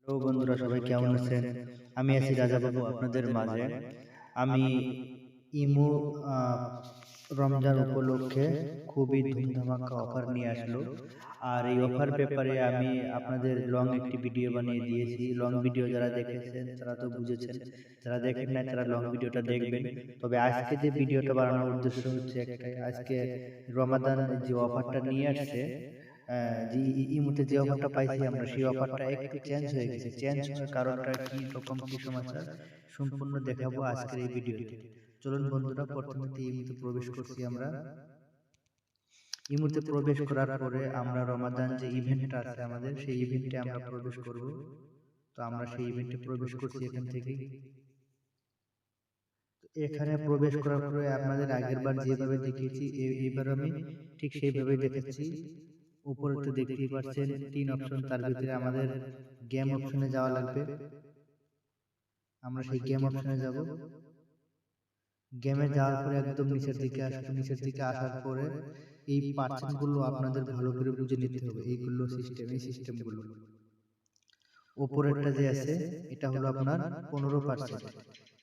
তো বন্ধুরা সবাই কেমন আছেন? আমি আছি রাজাবাবু আপনাদের মাঝে। আমি ইমো আ রমজান উপলক্ষে খুবই ধুমধামাকা অফার নিয়ে আসলো। আর এই অফার ব্যাপারে আমি আপনাদের লং একটি ভিডিও বানিয়ে দিয়েছি। লং ভিডিও যারা দেখেছেন তারা তো বুঝেছেন। যারা দেখেন নাই তারা লং ভিডিওটা দেখবেন। তবে আজকে যে ভিডিওটা বানানোর উদ্দেশ্য হচ্ছে একটাই। আজকে রমাদান যে অফারটা নিয়ে আসছে, যে ইমুতে যে অফারটা পাইছি আমরা সেই অফারটা একটু চেঞ্জ হয়ে গেছে। চেঞ্জ হওয়ার কারণটা কি রকম কি সমাচার সম্পূর্ণ দেখাবো আজকের এই ভিডিওতে। চলুন বন্ধুরা, প্রথমে ইমুতে প্রবেশ করছি আমরা। ইমুতে প্রবেশ করার পরে আমরা রমাদান যে ইভেন্টটা আছে আমাদের, সেই ইভেন্টে আমরা প্রবেশ করব। তো আমরা সেই ইভেন্টে প্রবেশ করছি এখান থেকে। এখানে প্রবেশ করার পরে আপনাদের আগেরবার যেভাবে দেখিয়েছি এইবার আমি ঠিক সেইভাবেই দেখাচ্ছি। উপরে তো দেখতেই পাচ্ছেন ৩ অপশন, তার ভিতরে আমাদের গেম অপশনে যাওয়া লাগবে। আমরা সেই গেম অপশনে যাব। গেমে যাওয়ার পরে একদম নিচের দিকে আসবো। নিচের দিকে আসার পরে এই পার্সেন্ট গুলো আপনাদের ভালো করে বুঝে নিতে হবে। এইগুলো সিস্টেম, এই সিস্টেমগুলো। উপরেরটা যে আছে এটা হলো আপনার 15%।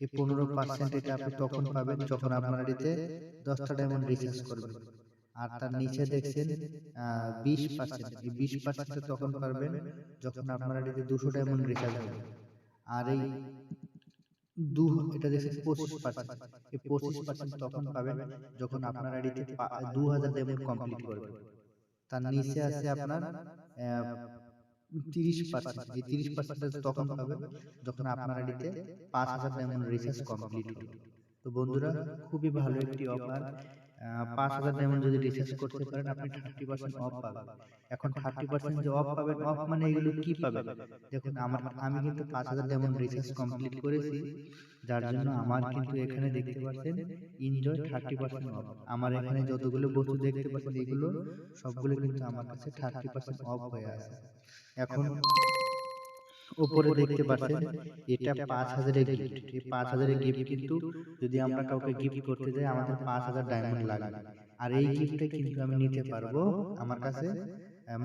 এই 15% এটা আপনি তখন পাবেন যখন আপনার এটিতে 10টা ডায়মন্ড রিচার্জ করবেন। আর তার নিচে দেখছেন 20%। এই 20% তখন পারবেন যখন আপনার এটিতে 200 ডায়মন্ড রিচার্জ হবে। আর এই এটা দেখছেন 25%। এই 25% তখন পাবেন যখন আপনার আইডিতে 2000 ডায়মন্ড কমপ্লিট করবেন। তার নিচে আছে আপনার 30%। এই 30% তখন পাবেন যখন আপনার আইডিতে 5000 ডায়মন্ড রিচার্জ কমপ্লিট হবে। তো বন্ধুরা, খুবই ভালো একটি অফার। 5000 ডায়মন্ড যদি রিচার্জ করতে পারেন আপনি 30% অফ পাবেন। এখন 30% যে অফ পাবেন, অফ মানে এগুলো কি পাবেন? দেখুন, আমি কিন্তু 5000 ডায়মন্ড রিচার্জ কমপ্লিট করেছি। যার জন্য আমার কিন্তু এখানে দেখতে পাচ্ছেন এনজয় 30% অফ। আমার এখানে যতগুলো বস্তু দেখতে পাচ্ছেন এগুলো সবগুলো কিন্তু আমার কাছে 30% অফ হয়ে আছে। এখন উপরে দেখতে পাচ্ছেন এটা 5000 এর গিফট। এই 5000 এর গিফট কিন্তু যদি আমরা কাউকে গিফট করতে যাই আমাদের 5000 ডায়মন্ড লাগবে। আর এই গিফটটা কিন্তু আমি নিতে পারবো আমার কাছে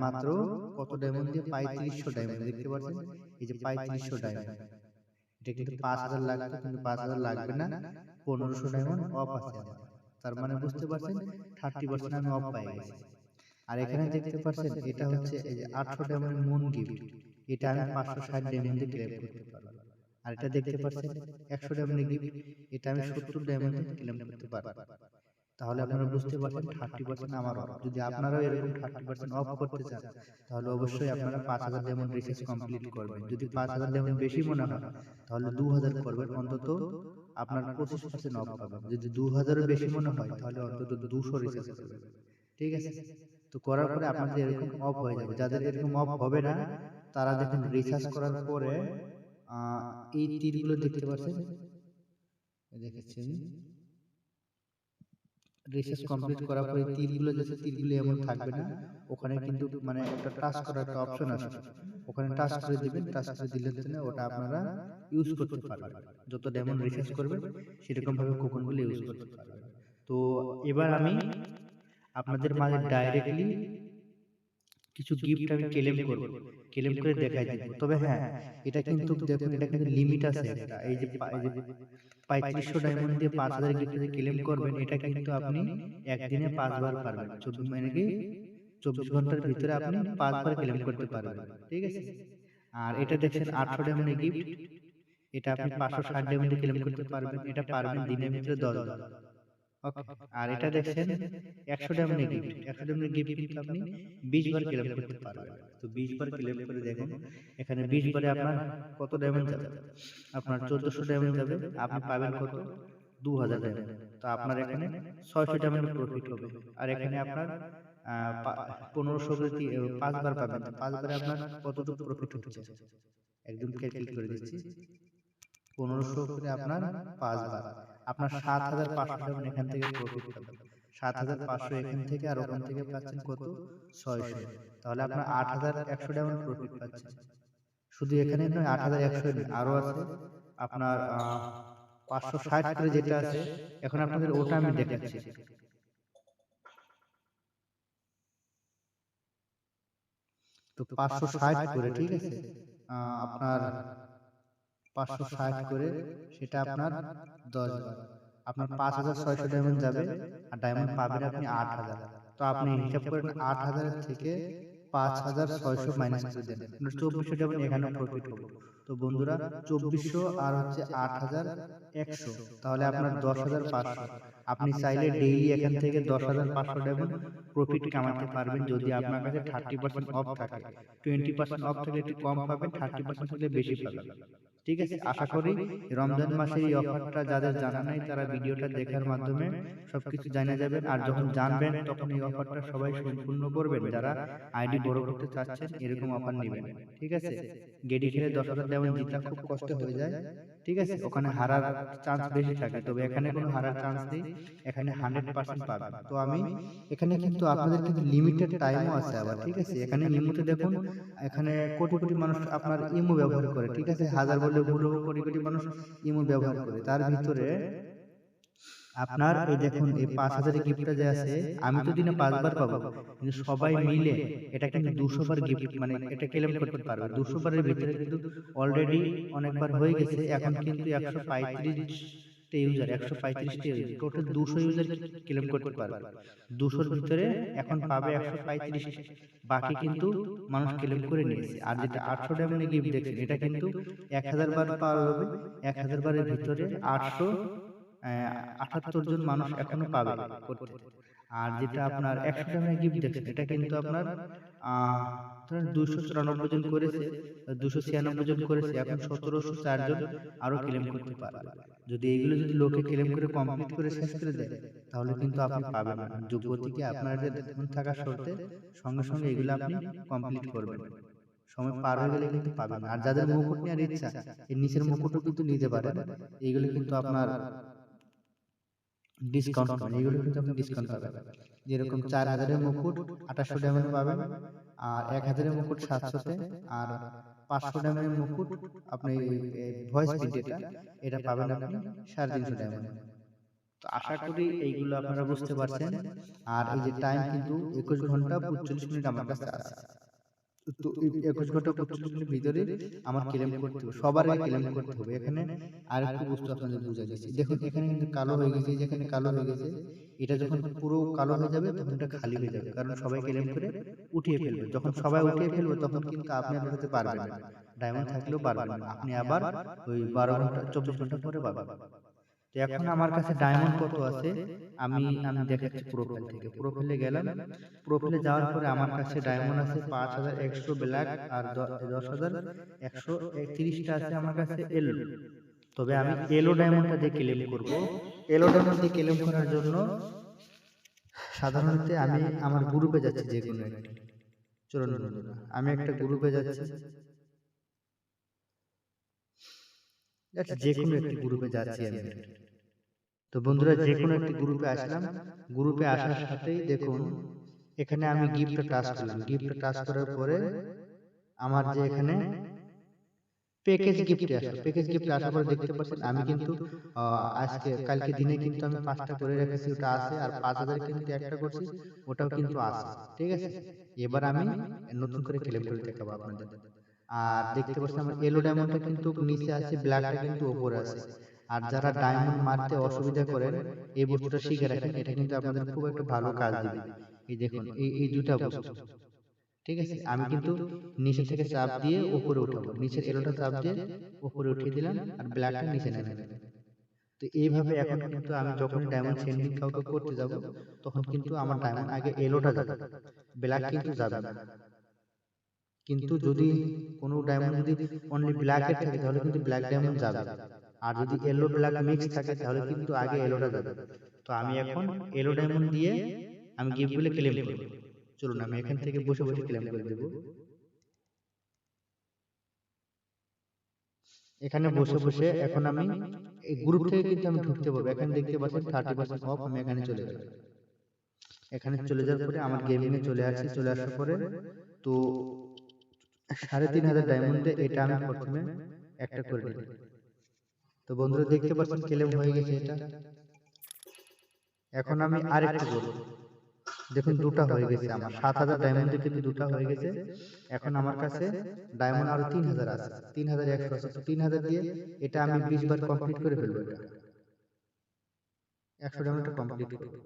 মাত্র কত ডায়মন্ড দিয়ে? 3500 ডায়মন্ড। দেখতে পাচ্ছেন এই যে 3500 ডায়মন্ড। এটা কিন্তু 5000 লাগতো, কিন্তু 5000 লাগবে না। 1500 ডায়মন্ড অফ আছে আমার। তার মানে বুঝতে পারছেন 30% আমি অফ পাই গেছি। আর এখানে দেখতে পাচ্ছেন এটা হচ্ছে এই যে 800 ডায়মন্ডের মুন গিফট। এটা আমি 560 ডায়মন্ডে ক্লেম করতে পারবো। আর এটা দেখতে পাচ্ছেন 100 ডায়মন্ডের গিফট। এটা আমি 70 ডায়মন্ডে ক্লেম করতে পারবো। তাহলে আপনারা বুঝতে পারছেন 30% আমার অফ। যদি আপনারাও এরকম 30% অফ করতে চান তাহলে অবশ্যই আপনারা 5000 ডায়মন্ড রিচার্জ কমপ্লিট করবেন। যদি 5000 ডায়মন্ড বেশি মনে হয় তাহলে 2000 করবেন, অন্তত আপনার 25% অফ পাবেন। যদি 2000 এর বেশি মনে হয় তাহলে অন্তত 200 রিচার্জ করবেন। ঠিক আছে? তো করার পরে আপনাদের এরকম অফ হয়ে যাবে। যাদের এরকম অফ হবে না তারা দেখুন রিচার্জ করার পরে এই তীরগুলো দেখতে পাচ্ছেন? দেখেছেন? রিসার্চ কমপ্লিট করার পরে তীরগুলো যেছে তীরগুলো এমন থাকবে না। ওখানে কিন্তু মানে একটা টাচ করার একটা অপশন আছে। ওখানে টাচ করে দিবেন। টাচ করে দিলে ওটা আপনারা ইউজ করতে পারবেন। যত ডায়মন্ড রিসার্চ করবেন সেরকম ভাবে কুপনগুলো ইউজ করতে পারবেন। তো এবার আমি আপনাদের মাঝে ডাইরেক্টলি কিছু গিফট আমি ক্লেম করব। ক্লেম করে দেখাই দিব। তবে হ্যাঁ, এটা কিন্তু দেখুন, এটা কিন্তু লিমিট আছে একটা। এই যে 3500 ডায়মন্ড দিয়ে 5000 গিফট যদি ক্লেম করবেন, এটা কিন্তু আপনি একদিনে 5 বার পারবেন। মানে কি 24 ঘন্টার ভিতরে আপনি 5 বার ক্লেম করতে পারবেন। ঠিক আছে? আর এটা দেখছেন 800 ডায়মন্ডের গিফট। এটা আপনি 560 ডায়মন্ডে ক্লেম করতে পারবেন। এটা পারবেন দিনের ভিতরে 10 বার। ওকে। আর এটা দেখছেন 100 ডায়মন্ডের গিফট। 100 ডায়মন্ডের গিফট কিন্তু আপনি 20 বার ক্লেম করতে পারবেন। তো 20 বার ক্লেম করে দেখুন, এখানে 20 বারে আপনার কত ডায়মন্ড যাবে? আপনার 1400 ডায়মন্ড যাবে। আপনি পাবেন কত? 2000 ডায়মন্ড। তো আপনার এখানে 600 ডায়মন্ড প্রফিট হবে। আর এখানে আপনার 1500 করে 5 বার পাবেন। তো 5 বারে আপনার কতটুকু প্রফিট হচ্ছে? একদম ক্যালকুলেট করে দিচ্ছি। 1500 করে আপনার 5 বার। আপনার 7500 ডায়মন্ড এখান থেকে প্রফিট পাবেন। 7500 এখান থেকে, আর ওখান থেকে পাচ্ছেন কত? 600। তাহলে আপনার 8100 ডায়মন্ড প্রফিট পাচ্ছেন। শুধু এখানে নয়, 8100 নয়, আরো আছে আপনার 560 করে যেটা আছে। এখন আপনাদের ওটা আমি দেখাচ্ছি। তো 560 করে, ঠিক আছে? আপনার 560 করে, সেটা আপনার 10 বার, আপনার 5600 ডায়মন্ড যাবে আর ডায়মন্ড পাবেন আপনি 8000। তো আপনি হিসাব করেন 8000 থেকে 5600 মাইনাস করে দেন, 2400 ডায়মন্ড এখানে প্রফিট হবে। তো বন্ধুরা 2400 আর হচ্ছে 8100, তাহলে আপনার 10500। আপনি চাইলে ডেইলি এখান থেকে 10500 ডায়মন্ড প্রফিট কামাতে পারবেন যদি আপনার কাছে 30% অফ থাকে। 20% অফ থাকলে একটু কম পাবেন, 30% থাকলে বেশি পাবেন। ঠিক আছে, আশা করি রমজান মাসের এই অফারটা যাদের জানা নাই তারা ভিডিওটা দেখার মাধ্যমে সবকিছু জানা যাবেন। আর যখন জানবেন তখন এই অফারটা সবাই সম্পূর্ণ করবেন যারা আইডি বড় করতে চাচ্ছেন, এরকম অফার নেবেন। ঠিক আছে, গেডি খেলে 10,000 ডায়মন্ড জিতা খুব কষ্ট হয়ে যায়। ঠিক আছে, ওখানে হারার চান্স বেশি থাকে, তবে এখানে কোনো হারার চান্স নেই, এখানে 100% পাবেন। তো আমি এখানে কিন্তু আপনাদের কিন্তু লিমিটেড টাইমও আছে আবার। ঠিক আছে, এখানে ইমোতে দেখুন, এখানে কোটি কোটি মানুষ আপনার ইমো ব্যবহার করে। ঠিক আছে, হাজার বললে ভুল হবে, কোটি কোটি মানুষ ইমো ব্যবহার করে। তার ভিতরে আপনার এই দেখুন এই 5000 গিফটটা যে আছে, আমি তো দিনে 5 বার পাবো, কিন্তু সবাই মিলে এটা কিন্তু 200 বার গিফট, মানে এটা ক্লেম করতে পারবে। 200 বারের ভিতরে কিন্তু অলরেডি অনেকবার হয়ে গেছে। এখন কিন্তু 135 টা ইউজার, 135 টা ইউজার, টোটাল 200 ইউজার ক্লেম করতে পারবে। 200 এর ভিতরে এখন পাবে 135, বাকি কিন্তু মানুষ ক্লেম করে নিয়েছে। আর যেটা 800 ডায়মন্ডে গিফট দেখছেন, এটা কিন্তু 1000 বার পাওয়া যাবে। 1000 বারের ভিতরে 878 জন মানুষ এখনো পাবে করতে। আর যেটা আপনার 100 ডায়মন্ডে গিফট দেখছেন, এটা কিন্তু আপনার ধরেন 294 জন করেছে, 296 জন করেছে, এখন 1704 জন আরো ক্লেম করতে পারবে। যদি এইগুলো যদি লোকে ক্লেম করে কমপ্লিট করে শেষ করে দেয়, তাহলে কিন্তু আপনি পাবেন না। যোগ্যতাকে আপনার যে থাকা শর্তে সঙ্গে সঙ্গে এগুলো আপনি কমপ্লিট করবেন। সময় পার হয়ে গেলে কিন্তু পাবেন না। আর যাদের মুকুট নেওয়ার ইচ্ছা, এর নিচের মুকুটও কিন্তু নিতে পারেন। এইগুলো কিন্তু আপনার ডিসকাউন্ট পাবেন, এগুলো কিন্তু আপনি ডিসকাউন্ট পাবেন। যেরকম 4000 এর মুকুট 2800 ডায়মন্ড পাবেন, আর 1000 এর মুকুট 700 তে, আর 500 ডায়মন্ডের মুকুট আপনি ভয়েস প্রিন্ট এটা পাবেন আপনি 350 ডায়মন্ড। তো আশা করি এইগুলো আপনারা বুঝতে পারছেন। আর এই যে টাইম কিন্তু 21 ঘন্টা 45 মিনিট আমার কাছে আছে। তো এই 21 ঘন্টা 45 মিনিটের ভিতরে আমার ক্লেম করতে হবে, সবার আগে ক্লেম করতে হবে। এখানে আরেকটু বস্তু আপনাদের বুঝাই দিচ্ছি। দেখুন এখানে কিন্তু কালো হয়ে গেছে, যেখানে কালো হয়ে গেছে, এটা যখন পুরো কালো হয়ে যাবে তখন এটা খালি হয়ে যাবে, কারণ সবাই ক্লেম করে উঠিয়ে ফেলবে। যখন সবাই উঠিয়ে ফেলবে তখন কিন্তু আপনি আর উঠাতে পারবেন না, ডায়মন্ড থাকলেও পারবেন না। আপনি আবার ওই 12 ঘন্টা 24 ঘন্টা পরে পাবেন। তো এখন আমার কাছে ডায়মন্ড কত আছে আমি আমি দেখাচ্ছি। প্রোফাইল থেকে প্রোফাইলে গেলাম, প্রোফাইলে যাওয়ার পরে আমার কাছে ডায়মন্ড আছে 5100 ব্ল্যাক, আর 10130টা আছে আমার কাছে এলো। তবে আমি এলো ডায়মন্ডটা দিয়ে ক্লেম করব। এলো ডায়মন্ড দিয়ে ক্লেম করার জন্য সাধারণত আমি আমার গ্রুপে যাচ্ছি, যে কোনো একটা। চলুন বন্ধুরা, আমি একটা গ্রুপে যাচ্ছি, যে কোনো একটি গ্রুপে যাচ্ছি আমি। তো বন্ধুরা যে কোনো একটি গ্রুপে আসলাম, গ্রুপে আসার সাথেই দেখুন এখানে আমি গিফটটা টাচ করলাম। গিফটটা টাচ করার পরে আমার যে এখানে প্যাকেজ গিফটে আসে, প্যাকেজ গিফটে আসার পরে দেখতে পাচ্ছেন আমি কিন্তু আজকে কালকে দিনে কিন্তু আমি 5টা করে রেখেছি, ওটা আছে। আর 5000 কিন্তু একটা করছি, ওটাও কিন্তু আছে। ঠিক আছে, এবার আমি নতুন করে ক্লেম করে দেখাবো আপনাদের। আর দেখতে পাচ্ছেন আমার এলো ডায়মন্ডটা কিন্তু নিচে আছে, ব্ল্যাকটা কিন্তু উপরে আছে। আর যারা ডায়মন্ড মারতে অসুবিধা করেন, এই বস্তুটা শিখে রাখেন, এটা কিন্তু আপনাদের খুব একটা ভালো কাজ দিবে। এই দেখুন এই দুটা বস্তু। ঠিক আছে, আমি কিন্তু নিচে থেকে চাপ দিয়ে উপরে উঠাবো, নিচের এলোটা চাপ দিয়ে উপরে উঠিয়ে দিলাম, আর ব্ল্যাকটা নিচে নেমে গেল। তো এইভাবে এখন কিন্তু আমি যখনই ডায়মন্ড সেন্ডিং কাউকে করতে যাব, তখন কিন্তু আমার ডায়মন্ড আগে এলোটা যাবে, ব্ল্যাক কিন্তু যাবে না। কিন্তু যদি কোনো ডায়মন্ড যদি অনলি ব্ল্যাকের থাকে, তাহলে কিন্তু ব্ল্যাক ডায়মন্ড যাবে। আর যদি এলো ব্ল্যাক মিক্স থাকে, তাহলে কিন্তু আগে এলোটা যাবে। তো আমি এখন এলো ডায়মন্ড দিয়ে আমি গিফটগুলো ক্লেম করব। চলুন আমি এখান থেকে বসে বসে ক্লেম করে দেব। এখানে বসে বসে এখন আমি এই গ্রুপ থেকে কিন্তু আমি ঢুকতে পারবো। এখানে দেখতে পাচ্ছেন 30% অফ, আমি এখানে চলে গেলাম। এখানে চলে যাওয়ার পরে আমার গেমিং এ চলে আসছি। চলে আসার পরে তো 3500 ডায়মন্ডে এটা আমি প্রথমে একটা করে নিই। তো বন্ধুরা দেখতে পাচ্ছেন ক্লেম হয়ে গেছে এটা। এখন আমি আরেকটু করব। দেখুন দুটা হয়ে গেছে, আমার 7,000 ডায়মন্ডে কিন্তু দুটা হয়ে গেছে। এখন আমার কাছে ডায়মন্ড আরো 3,000 আছে, 3,100 আছে। তো 3,000 দিয়ে এটা আমি 20 বার কমপ্লিট করে ফেলবো। এটা 100 ডায়মন্ডটা কমপ্লিট করবো।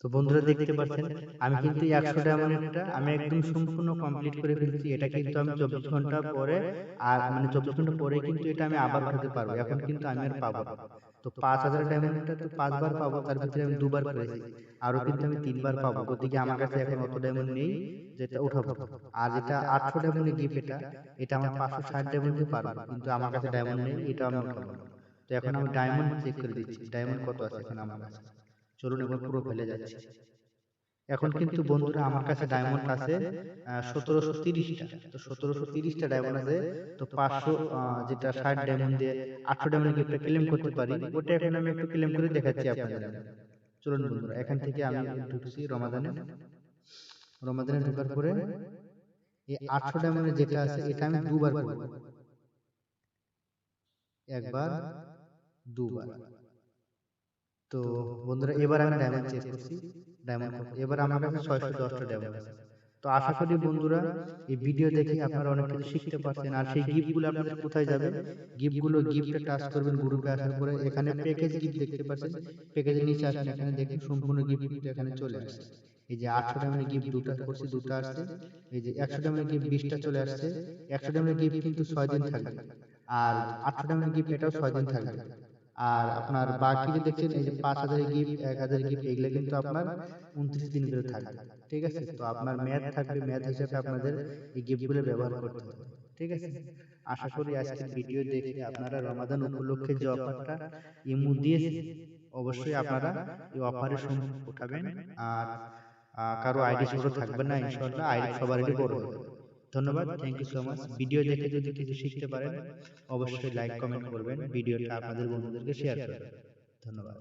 তো বন্ধুরা দেখতে পাচ্ছেন আমি কিন্তু 100 ডায়মন্ডেরটা আমি একদম সম্পূর্ণ কমপ্লিট করে ফেলছি। এটা কিন্তু আমি 24 ঘন্টা পরে, আর মানে 24 ঘন্টা পরে কিন্তু এটা আমি আবার উঠাতে পারবো। এখন কিন্তু আমি আর পাবো না। তো 5,000 ডায়মন্ডটা তো 5 বার পাবো, তার ভিতরে আমি 2 বার করেছি। আরো কিন্তু আমি 3 বার পাবো। ওদিকে আমার কাছে এখন অত ডায়মন্ড নেই যেটা উঠাবো। আর যেটা 800 ডায়মন্ডের গিফট, এটা আমার 560 ডায়মন্ডে পারবো। কিন্তু আমার কাছে ডায়মন্ড নেই, এটা আমি উঠাবো না। তো এখন আমি ডায়মন্ড চেক করে দিচ্ছি, ডায়মন্ড কত আছে এখন আমার কাছে। চলুন এবার পুরো ফেলে যাচ্ছি। এখন কিন্তু বন্ধুরা আমার কাছে ডায়মন্ড আছে 1730টা। তো 1730টা ডায়মন্ড আছে। তো 500 যেটা 60 ডায়মন্ড দিয়ে 800 ডায়মন্ড গিফটটা ক্লেম করতে পারি, ওটা এখন আমি একটু ক্লেম করে দেখাচ্ছি আপনাদের। চলুন বন্ধুরা, এখান থেকে আমি ঢুকছি রমাদানে। রমাদানে ঢোকার পরে এই 800 ডায়মন্ডের যেটা আছে এটা আমি দুবার করব, একবার দুবার। তো বন্ধুরা এবার আমি ডায়মন্ড চেক করছি, ডায়মন্ড এবার আমার কাছে 610টা ডায়মন্ড আছে। তো আশা করি বন্ধুরা এই ভিডিও দেখে আপনারা অনেক কিছু শিখতে পারছেন। আর সেই গিফট গুলো আপনাদের কোথায় যাবে, গিফটে টাচ করবেন, গ্রুপে আসার পরে এখানে প্যাকেজ গিফট দেখতে পাচ্ছেন, প্যাকেজের নিচে আসেন, এখানে দেখুন সম্পূর্ণ গিফট কিন্তু এখানে চলে আসছে। এই যে 800 ডায়মন্ডের গিফট দুটো করছি, দুটো আসছে। এই যে 100 ডায়মন্ডের গিফট 20টা চলে আসছে। 100 ডায়মন্ডের গিফট কিন্তু 6 দিন থাকবে, আর 800 ডায়মন্ডের গিফট এটাও 6 দিন থাকবে। আর আপনার বাকি যে দেখছেন এই যে 5,000 গিফট, 1,000 গিফট, এগুলো কিন্তু আপনার 29 দিন করে থাকবে। ঠিক আছে, তো আপনার মেয়াদ থাকবে, মেয়াদ হিসেবে আপনাদের এই গিফটগুলো ব্যবহার করতে হবে। ঠিক আছে, আশা করি আজকের ভিডিও দেখে আপনারা রমাদান উপলক্ষে যে অফারটা ইমু দিয়েছে, অবশ্যই আপনারা এই অফারের সম্পূর্ণ উঠাবেন। আর কারো আইডি ছোট থাকবে না, ইনশাআল্লাহ আইডি সবার আইডি বড় হবে। ধন্যবাদ, thank you so much. Video দেখে যদি কিছু শিখতে পারেন অবশ্যই লাইক কমেন্ট করবেন, ভিডিওটা আপনাদের বন্ধুদেরকে শেয়ার করবেন। ধন্যবাদ।